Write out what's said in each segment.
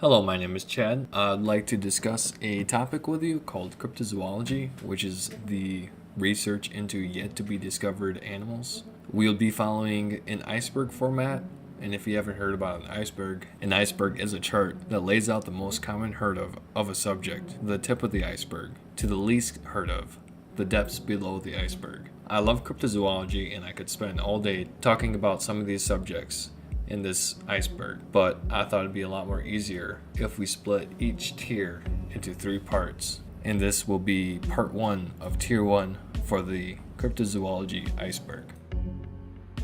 Hello, my name is Chad. I'd like to discuss a topic with you called cryptozoology, which is the research into yet to be discovered animals. We'll be following an iceberg format, and if you haven't heard about an iceberg is a chart that lays out the most common heard of a subject, the tip of the iceberg, to the least heard of, the depths below the iceberg. I love cryptozoology, and I could spend all day talking about some of these subjects in this iceberg, but I thought it'd be a lot more easier if we split each tier into 3 parts, and this will be part 1 of tier 1 for the cryptozoology iceberg.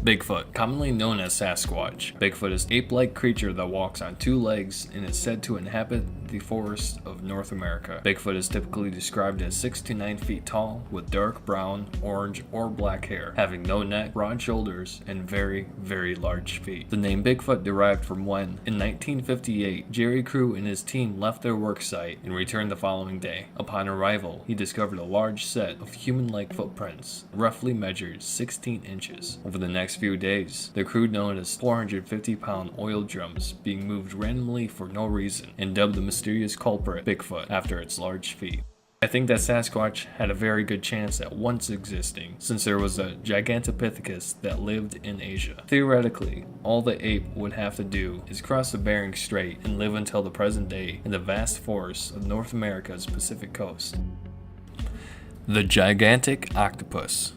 Bigfoot, commonly known as Sasquatch. Bigfoot is an ape-like creature that walks on 2 legs and is said to inhabit the forests of North America. Bigfoot is typically described as 6 to 9 feet tall, with dark brown, orange, or black hair, having no neck, broad shoulders, and very, very large feet. The name Bigfoot derived from when, in 1958, Jerry Crew and his team left their work site and returned the following day. Upon arrival, he discovered a large set of human-like footprints, roughly measured 16 inches. Over the next few days, the crew noticed 450-pound oil drums being moved randomly for no reason, and dubbed the mysterious culprit Bigfoot after its large feet. I think that Sasquatch had a very good chance at once existing, since there was a Gigantopithecus that lived in Asia. Theoretically, all the ape would have to do is cross the Bering Strait and live until the present day in the vast forests of North America's Pacific coast. The gigantic octopus.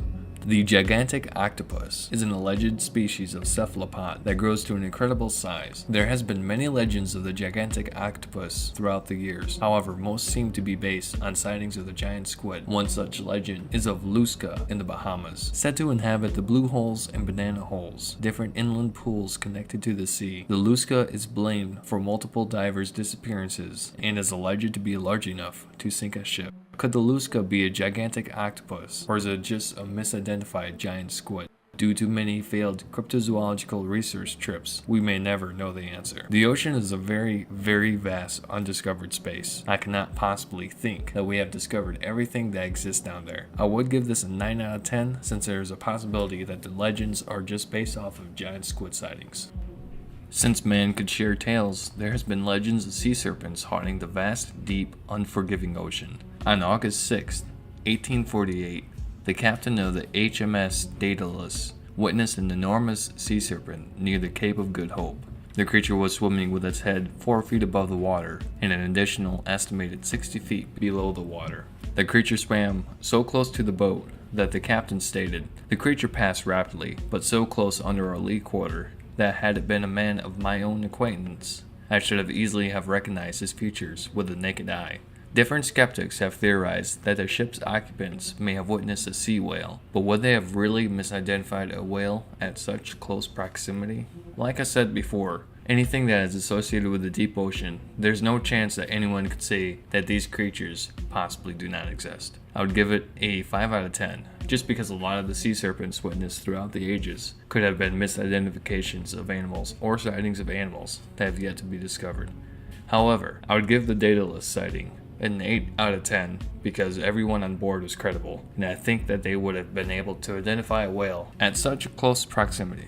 The gigantic octopus is an alleged species of cephalopod that grows to an incredible size. There has been many legends of the gigantic octopus throughout the years. However, most seem to be based on sightings of the giant squid. One such legend is of Lusca in the Bahamas, said to inhabit the blue holes and banana holes, different inland pools connected to the sea. The Lusca is blamed for multiple divers' disappearances and is alleged to be large enough to sink a ship. Could the Lusca be a gigantic octopus, or is it just a misidentified giant squid? Due to many failed cryptozoological research trips, we may never know the answer. The ocean is a very, very vast undiscovered space. I cannot possibly think that we have discovered everything that exists down there. I would give this a 9 out of 10, since there is a possibility that the legends are just based off of giant squid sightings. Since man could share tales, there has been legends of sea serpents haunting the vast, deep, unforgiving ocean. On August 6, 1848, the captain of the HMS Daedalus witnessed an enormous sea serpent near the Cape of Good Hope. The creature was swimming with its head 4 feet above the water and an additional estimated 60 feet below the water. The creature swam so close to the boat that the captain stated, "The creature passed rapidly, but so close under our lee quarter that had it been a man of my own acquaintance, I should have easily have recognized his features with the naked eye." Different skeptics have theorized that the ship's occupants may have witnessed a sea whale, but would they have really misidentified a whale at such close proximity? Like I said before, anything that is associated with the deep ocean, there's no chance that anyone could say that these creatures possibly do not exist. I would give it a 5 out of 10, just because a lot of the sea serpents witnessed throughout the ages could have been misidentifications of animals or sightings of animals that have yet to be discovered. However, I would give the Daedalus sighting an 8 out of 10 because everyone on board was credible, and I think that they would have been able to identify a whale at such close proximity.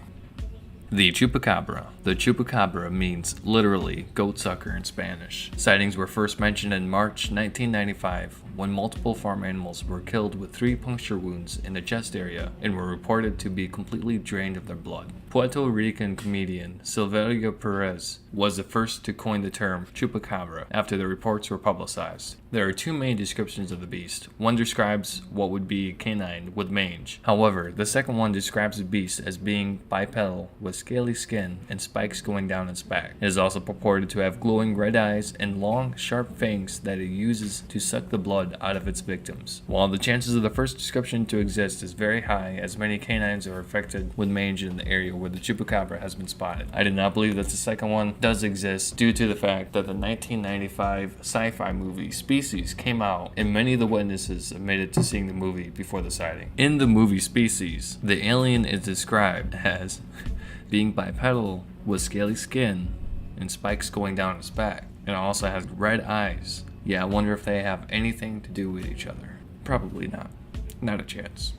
The Chupacabra. The Chupacabra means literally goat sucker in Spanish. Sightings were first mentioned in March 1995 when multiple farm animals were killed with 3 puncture wounds in the chest area and were reported to be completely drained of their blood. Puerto Rican comedian Silverio Perez was the first to coin the term Chupacabra after the reports were publicized. There are 2 main descriptions of the beast. One describes what would be canine with mange. However, the second one describes the beast as being bipedal with scaly skin and spikes going down its back. It is also purported to have glowing red eyes and long, sharp fangs that it uses to suck the blood out of its victims. While the chances of the first description to exist is very high, as many canines are affected with mange in the area where the Chupacabra has been spotted, I do not believe that the second one does exist due to the fact that the 1995 sci-fi movie Species came out and many of the witnesses admitted to seeing the movie before the sighting. In the movie Species, the alien is described as being bipedal with scaly skin and spikes going down its back. It also has red eyes. Yeah, I wonder if they have anything to do with each other. Probably not. Not a chance.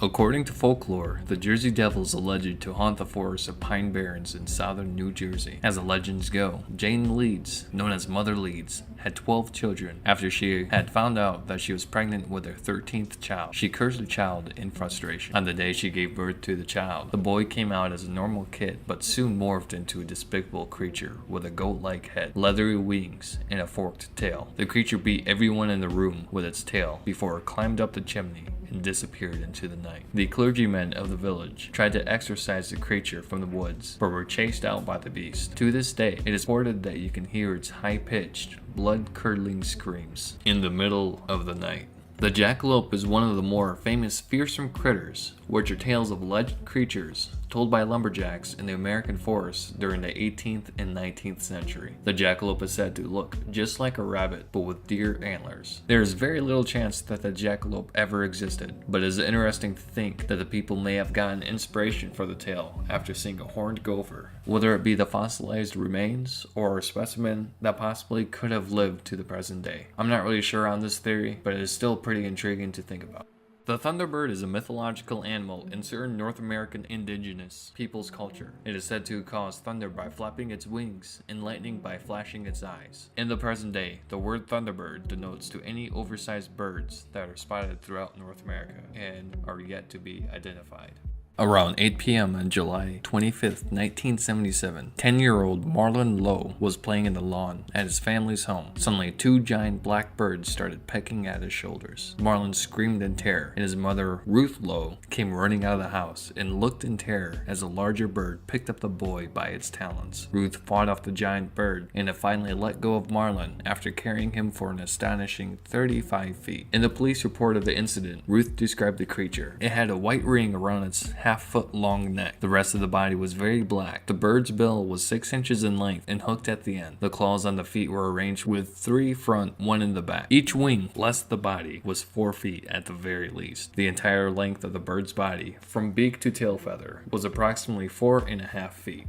According to folklore, the Jersey Devil is alleged to haunt the forests of Pine Barrens in southern New Jersey. As the legends go, Jane Leeds, known as Mother Leeds, had 12 children. After she had found out that she was pregnant with her 13th child, she cursed the child in frustration. On the day she gave birth to the child, the boy came out as a normal kid, but soon morphed into a despicable creature with a goat-like head, leathery wings, and a forked tail. The creature beat everyone in the room with its tail before it climbed up the chimney and disappeared into the night. The clergymen of the village tried to exorcise the creature from the woods, but were chased out by the beast. To this day, it is reported that you can hear its high-pitched, blood-curdling screams in the middle of the night. The jackalope is one of the more famous fearsome critters, which are tales of alleged creatures told by lumberjacks in the American forests during the 18th and 19th century. The jackalope is said to look just like a rabbit, but with deer antlers. There is very little chance that the jackalope ever existed, but it is interesting to think that the people may have gotten inspiration for the tale after seeing a horned gopher, whether it be the fossilized remains or a specimen that possibly could have lived to the present day. I'm not really sure on this theory, but it is still pretty intriguing to think about. The Thunderbird is a mythological animal in certain North American indigenous peoples' culture. It is said to cause thunder by flapping its wings and lightning by flashing its eyes. In the present day, the word Thunderbird denotes to any oversized birds that are spotted throughout North America and are yet to be identified. Around 8 p.m. on July 25, 1977, 10-year-old Marlon Lowe was playing in the lawn at his family's home. Suddenly, two giant black birds started pecking at his shoulders. Marlon screamed in terror, and his mother, Ruth Lowe, came running out of the house and looked in terror as a larger bird picked up the boy by its talons. Ruth fought off the giant bird, and it finally let go of Marlon after carrying him for an astonishing 35 feet. In the police report of the incident, Ruth described the creature. It had a white ring around its half-foot long neck. The rest of the body was very black. The bird's bill was 6 inches in length and hooked at the end. The claws on the feet were arranged with 3 front, 1 in the back. Each wing, less the body, was 4 feet at the very least. The entire length of the bird's body, from beak to tail feather, was approximately 4.5 feet.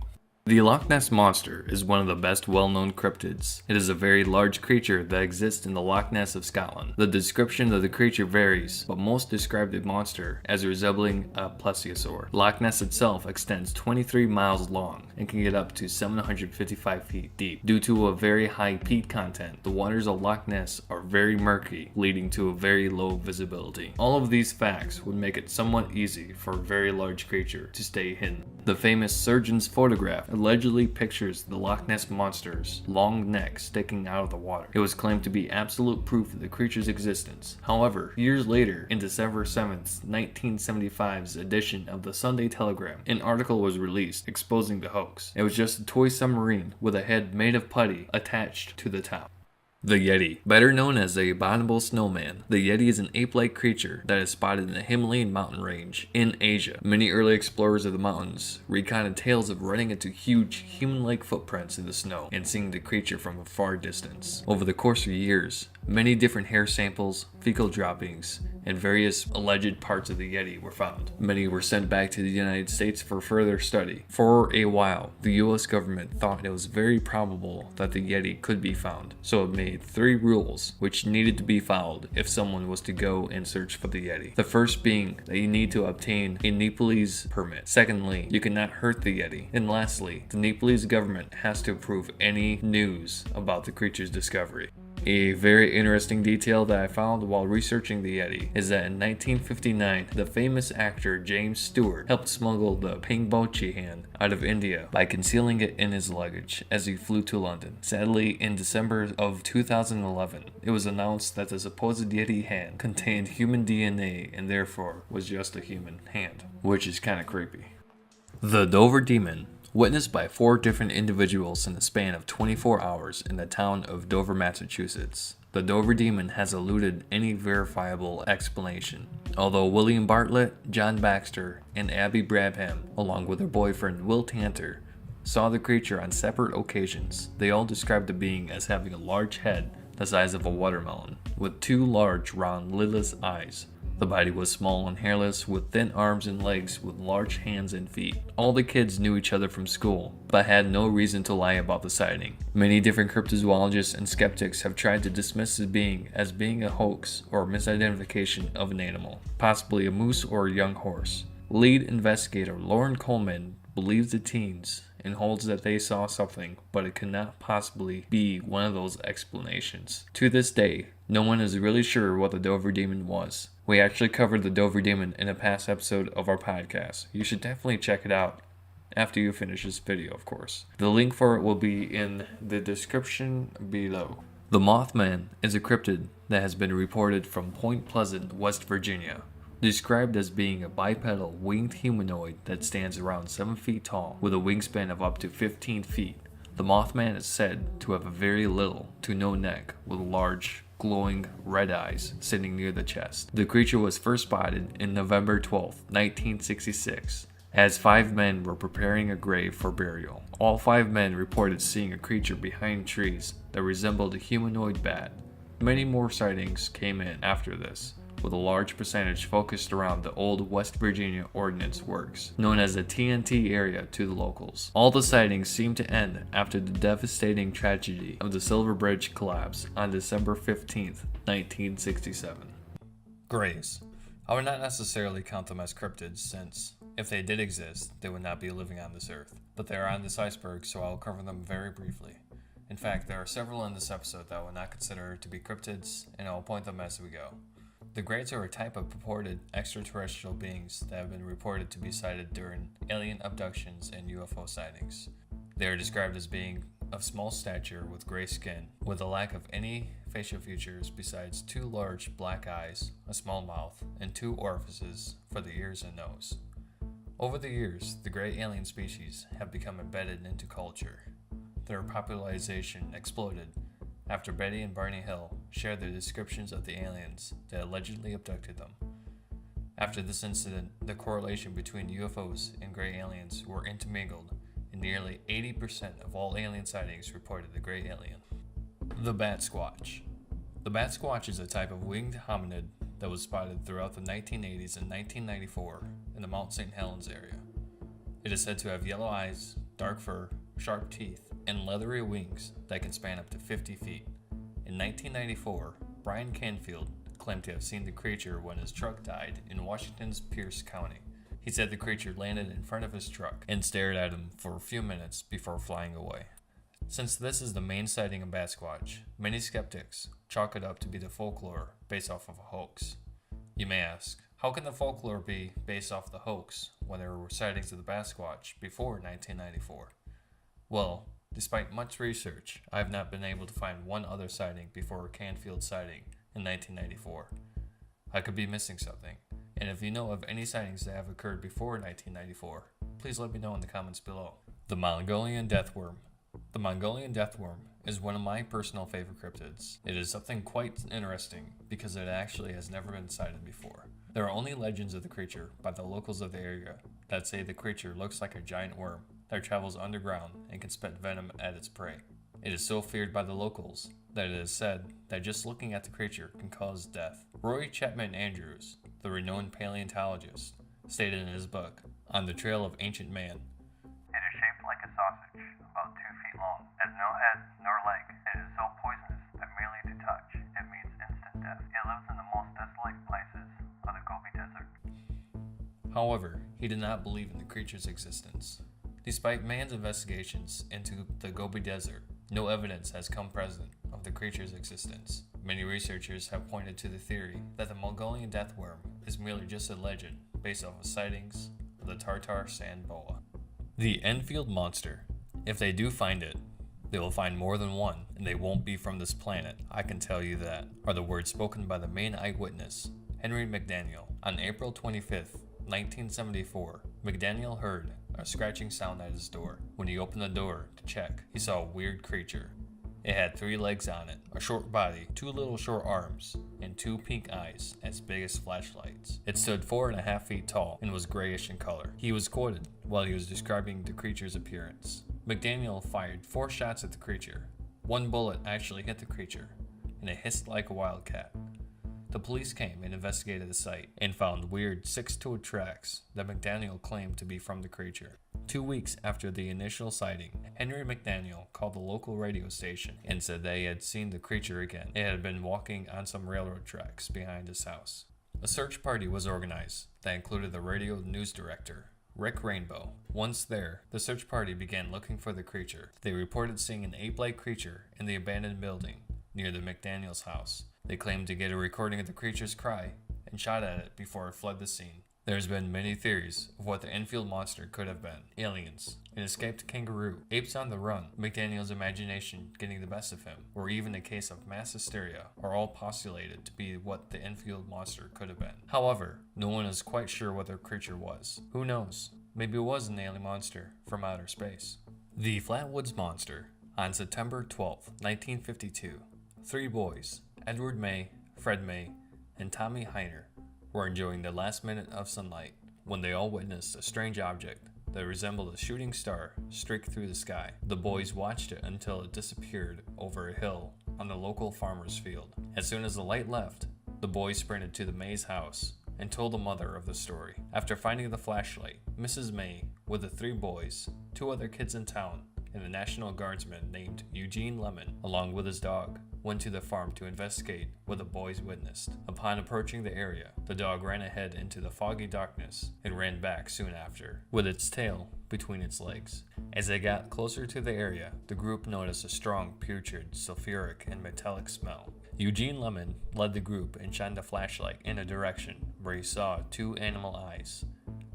The Loch Ness Monster is one of the best well-known cryptids. It is a very large creature that exists in the Loch Ness of Scotland. The description of the creature varies, but most describe the monster as resembling a plesiosaur. Loch Ness itself extends 23 miles long and can get up to 755 feet deep. Due to a very high peat content, the waters of Loch Ness are very murky, leading to a very low visibility. All of these facts would make it somewhat easy for a very large creature to stay hidden. The famous surgeon's photograph allegedly pictures the Loch Ness Monster's long neck sticking out of the water. It was claimed to be absolute proof of the creature's existence. However, years later, in December 7th, 1975's edition of the Sunday Telegram, an article was released exposing the hoax. It was just a toy submarine with a head made of putty attached to the top. The Yeti. Better known as the abominable snowman, the Yeti is an ape-like creature that is spotted in the Himalayan mountain range in Asia. Many early explorers of the mountains recounted tales of running into huge human-like footprints in the snow and seeing the creature from a far distance. Over the course of years, many different hair samples, fecal droppings, and various alleged parts of the Yeti were found. Many were sent back to the United States for further study. For a while, the US government thought it was very probable that the Yeti could be found, so it made 3 rules which needed to be followed if someone was to go and search for the Yeti. The first being that you need to obtain a Nepalese permit. Secondly, you cannot hurt the Yeti. And lastly, the Nepalese government has to approve any news about the creature's discovery. A very interesting detail that I found while researching the Yeti is that in 1959, the famous actor James Stewart helped smuggle the Pingbochi hand out of India by concealing it in his luggage as he flew to London. Sadly, in December of 2011, it was announced that the supposed Yeti hand contained human DNA and therefore was just a human hand, which is kind of creepy. The Dover Demon. Witnessed by 4 different individuals in the span of 24 hours in the town of Dover, Massachusetts. The Dover Demon has eluded any verifiable explanation. Although William Bartlett, John Baxter, and Abby Brabham, along with their boyfriend Will Tanter, saw the creature on separate occasions, they all described the being as having a large head the size of a watermelon, with 2 large, round, lidless eyes, The body was small and hairless, with thin arms and legs with large hands and feet. All the kids knew each other from school, but had no reason to lie about the sighting. Many different cryptozoologists and skeptics have tried to dismiss the being as being a hoax or misidentification of an animal, possibly a moose or a young horse. Lead investigator Lauren Coleman believes the teens and holds that they saw something, but it cannot possibly be one of those explanations. To this day, no one is really sure what the Dover Demon was. We actually covered the Dover Demon in a past episode of our podcast. You should definitely check it out after you finish this video, of course. The link for it will be in the description below. The Mothman is a cryptid that has been reported from Point Pleasant, West Virginia. Described as being a bipedal winged humanoid that stands around 7 feet tall with a wingspan of up to 15 feet. The Mothman is said to have a very little to no neck with large, glowing red eyes sitting near the chest. The creature was first spotted in November 12, 1966, as 5 men were preparing a grave for burial. All 5 men reported seeing a creature behind trees that resembled a humanoid bat. Many more sightings came in after this, with a large percentage focused around the old West Virginia Ordnance Works, known as the TNT area to the locals. All the sightings seemed to end after the devastating tragedy of the Silver Bridge collapse on December 15, 1967. Grays. I would not necessarily count them as cryptids, since if they did exist, they would not be living on this earth. But they are on this iceberg, so I will cover them very briefly. In fact, there are several in this episode that I would not consider to be cryptids, and I will point them as we go. The Greys are a type of purported extraterrestrial beings that have been reported to be sighted during alien abductions and UFO sightings. They are described as being of small stature with gray skin, with a lack of any facial features besides 2 large black eyes, a small mouth, and 2 orifices for the ears and nose. Over the years, the gray alien species have become embedded into culture. Their popularization exploded after Betty and Barney Hill shared their descriptions of the aliens that allegedly abducted them. After this incident, the correlation between UFOs and gray aliens were intermingled, and nearly 80% of all alien sightings reported the gray alien. The Batsquatch. The Batsquatch is a type of winged hominid that was spotted throughout the 1980s and 1994 in the Mount St. Helens area. It is said to have yellow eyes, dark fur, sharp teeth, and leathery wings that can span up to 50 feet. In 1994, Brian Canfield claimed to have seen the creature when his truck died in Washington's Pierce County. He said the creature landed in front of his truck and stared at him for a few minutes before flying away. Since this is the main sighting of Batsquatch, many skeptics chalk it up to be the folklore based off of a hoax. You may ask, how can the folklore be based off the hoax when there were sightings of the Batsquatch before 1994? Well, despite much research, I have not been able to find one other sighting before a Canfield sighting in 1994. I could be missing something, and if you know of any sightings that have occurred before 1994, please let me know in the comments below. The Mongolian deathworm. The Mongolian deathworm is one of my personal favorite cryptids. It is something quite interesting because it actually has never been sighted before. There are only legends of the creature by the locals of the area that say the creature looks like a giant worm that travels underground and can spit venom at its prey. It is so feared by the locals that it is said that just looking at the creature can cause death. Roy Chapman Andrews, the renowned paleontologist, stated in his book, On the Trail of Ancient Man, "It is shaped like a sausage, about 2 feet long, has no head nor leg, and is so poisonous that merely to touch it means instant death. It lives in the most desolate places of the Gobi Desert." However, he did not believe in the creature's existence. Despite man's investigations into the Gobi Desert, no evidence has come present of the creature's existence. Many researchers have pointed to the theory that the Mongolian deathworm is merely just a legend based off of sightings of the Tartar sand boa. The Enfield monster. If they do find it, they will find more than one, and they won't be from this planet, I can tell you that, are the words spoken by the main eyewitness, Henry McDaniel. On April 25th, 1974, McDaniel heard a scratching sound at his door. When he opened the door to check, he saw a weird creature. It had 3 legs on it, a short body, 2 little short arms, and 2 pink eyes as big as flashlights. It stood 4.5 feet tall and was grayish in color. He was quoted while he was describing the creature's appearance. McDaniel fired 4 shots at the creature. 1 bullet actually hit the creature, and it hissed like a wildcat. The police came and investigated the site and found weird six-toed tracks that McDaniel claimed to be from the creature. 2 weeks after the initial sighting, Henry McDaniel called the local radio station and said they had seen the creature again. It had been walking on some railroad tracks behind his house. A search party was organized that included the radio news director, Rick Rainbow. Once there, the search party began looking for the creature. They reported seeing an ape-like creature in the abandoned building near the McDaniel's house. They claimed to get a recording of the creature's cry and shot at it before it fled the scene. There's been many theories of what the Enfield monster could have been. Aliens, an escaped kangaroo, apes on the run, McDaniel's imagination getting the best of him, or even a case of mass hysteria are all postulated to be what the Enfield monster could have been. However, no one is quite sure what the creature was. Who knows? Maybe it was an alien monster from outer space. The Flatwoods monster. On September 12, 1952, 3 boys, Edward May, Fred May, and Tommy Heiner, were enjoying the last minute of sunlight when they all witnessed a strange object that resembled a shooting star streak through the sky. The boys watched it until it disappeared over a hill on the local farmer's field. As soon as the light left, the boys sprinted to the May's house and told the mother of the story. After finding the flashlight, Mrs. May, with the 3 boys, 2 other kids in town, and a National Guardsman named Eugene Lemon, along with his dog, went to the farm to investigate what the boys witnessed. Upon approaching the area, the dog ran ahead into the foggy darkness and ran back soon after, with its tail between its legs. As they got closer to the area, the group noticed a strong, putrid, sulfuric, and metallic smell. Eugene Lemon led the group and shined the flashlight in a direction where he saw 2 animal eyes.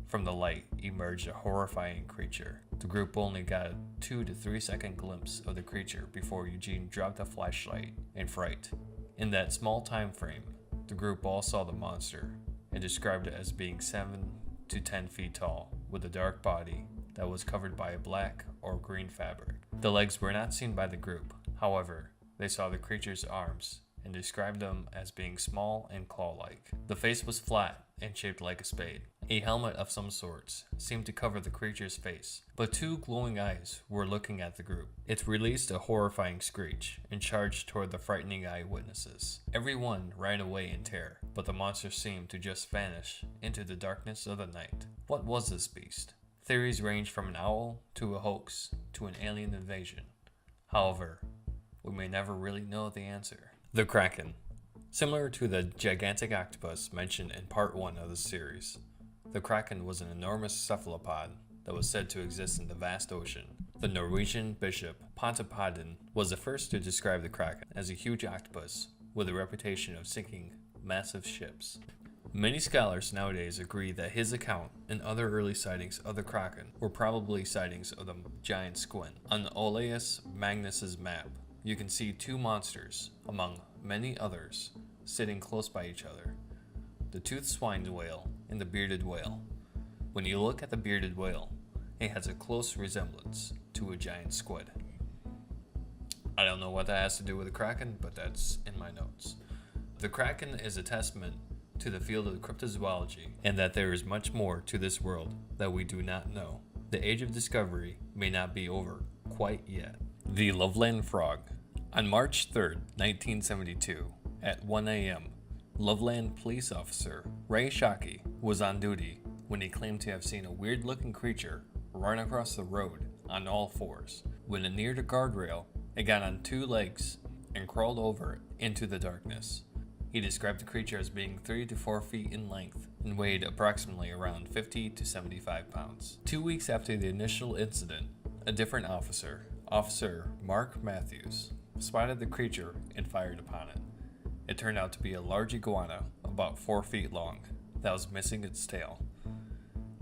From the light emerged a horrifying creature. The group only got a 2 to 3 second glimpse of the creature before Eugene dropped the flashlight in fright. In that small time frame, the group all saw the monster and described it as being 7 to 10 feet tall, with a dark body that was covered by a black or green fabric. The legs were not seen by the group. However, they saw the creature's arms and described them as being small and claw-like. The face was flat and shaped like a spade. A helmet of some sorts seemed to cover the creature's face, but 2 glowing eyes were looking at the group. It released a horrifying screech and charged toward the frightening eyewitnesses. Everyone ran away in terror, but the monster seemed to just vanish into the darkness of the night. What was this beast? Theories ranged from an owl to a hoax to an alien invasion. However, we may never really know the answer. The Kraken. Similar to the gigantic octopus mentioned in part 1 of the series, the Kraken was an enormous cephalopod that was said to exist in the vast ocean. The Norwegian bishop Pontoppidan was the first to describe the Kraken as a huge octopus with a reputation of sinking massive ships. Many scholars nowadays agree that his account and other early sightings of the Kraken were probably sightings of the giant squid. On Olaus Magnus's map, you can see 2 monsters, among many others, sitting close by each other. The toothed swine whale and the bearded whale. When you look at the bearded whale, it has a close resemblance to a giant squid. I don't know what that has to do with the Kraken, but that's in my notes. The Kraken is a testament to the field of cryptozoology, and that there is much more to this world that we do not know. The age of discovery may not be over quite yet. The Loveland frog. On March 3, 1972, at 1 a.m., Loveland police officer Ray Shockey was on duty when he claimed to have seen a weird-looking creature run across the road on all 4s. When it neared a guardrail, it got on 2 legs and crawled over into the darkness. He described the creature as being 3 to 4 feet in length and weighed approximately around 50 to 75 pounds. 2 weeks after the initial incident, a different officer, Officer Mark Matthews, spotted the creature and fired upon it. It turned out to be a large iguana about 4 feet long that was missing its tail.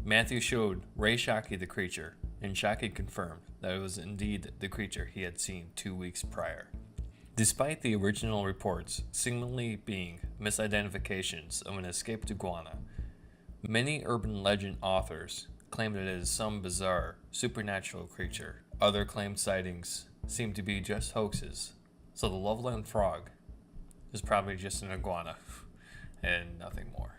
Matthews showed Ray Shockey the creature, and Shockey confirmed that it was indeed the creature he had seen 2 weeks prior. Despite the original reports seemingly being misidentifications of an escaped iguana, many urban legend authors claim that it is some bizarre, supernatural creature. Other claimed sightings seem to be just hoaxes, so the Loveland frog is probably just an iguana and nothing more.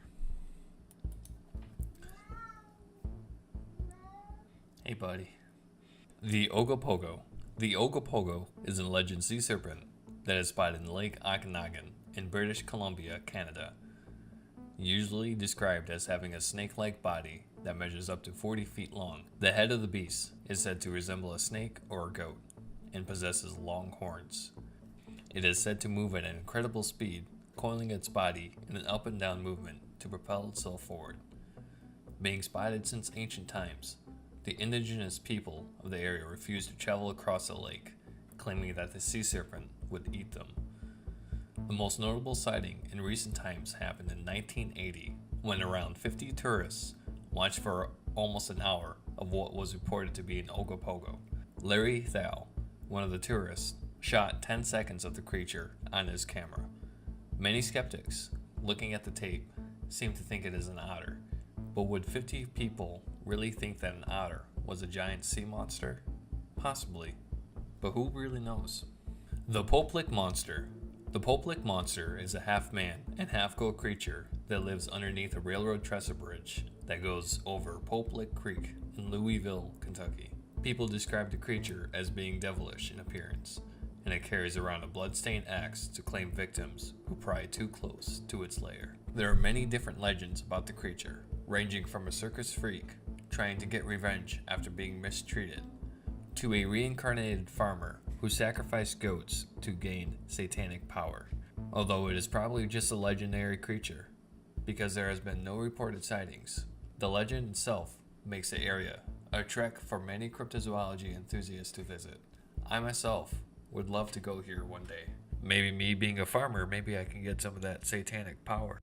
Hey buddy. The Ogopogo. The Ogopogo is an alleged sea serpent that is spotted in Lake Okanagan in British Columbia, Canada. Usually described as having a snake-like body that measures up to 40 feet long. The head of the beast is said to resemble a snake or a goat and possesses long horns. It is said to move at an incredible speed, coiling its body in an up and down movement to propel itself forward. Being spotted since ancient times, the indigenous people of the area refused to travel across the lake, claiming that the sea serpent would eat them. The most notable sighting in recent times happened in 1980, when around 50 tourists watched for almost an hour of what was reported to be an Ogopogo. Larry Thao, one of the tourists, shot 10 seconds of the creature on his camera. Many skeptics, looking at the tape, seem to think it is an otter. But would 50 people really think that an otter was a giant sea monster? Possibly. But who really knows? The Poplik Monster. The Poplik Monster is a half-man and half-goat creature that lives underneath a railroad trestle bridge that goes over Poplik Creek in Louisville, Kentucky. People describe the creature as being devilish in appearance, and it carries around a blood-stained axe to claim victims who pry too close to its lair. There are many different legends about the creature, ranging from a circus freak trying to get revenge after being mistreated, to a reincarnated farmer who sacrificed goats to gain satanic power. Although it is probably just a legendary creature, because there has been no reported sightings, the legend itself makes the area a trek for many cryptozoology enthusiasts to visit. I myself would love to go here one day. Maybe me being a farmer, maybe I can get some of that satanic power.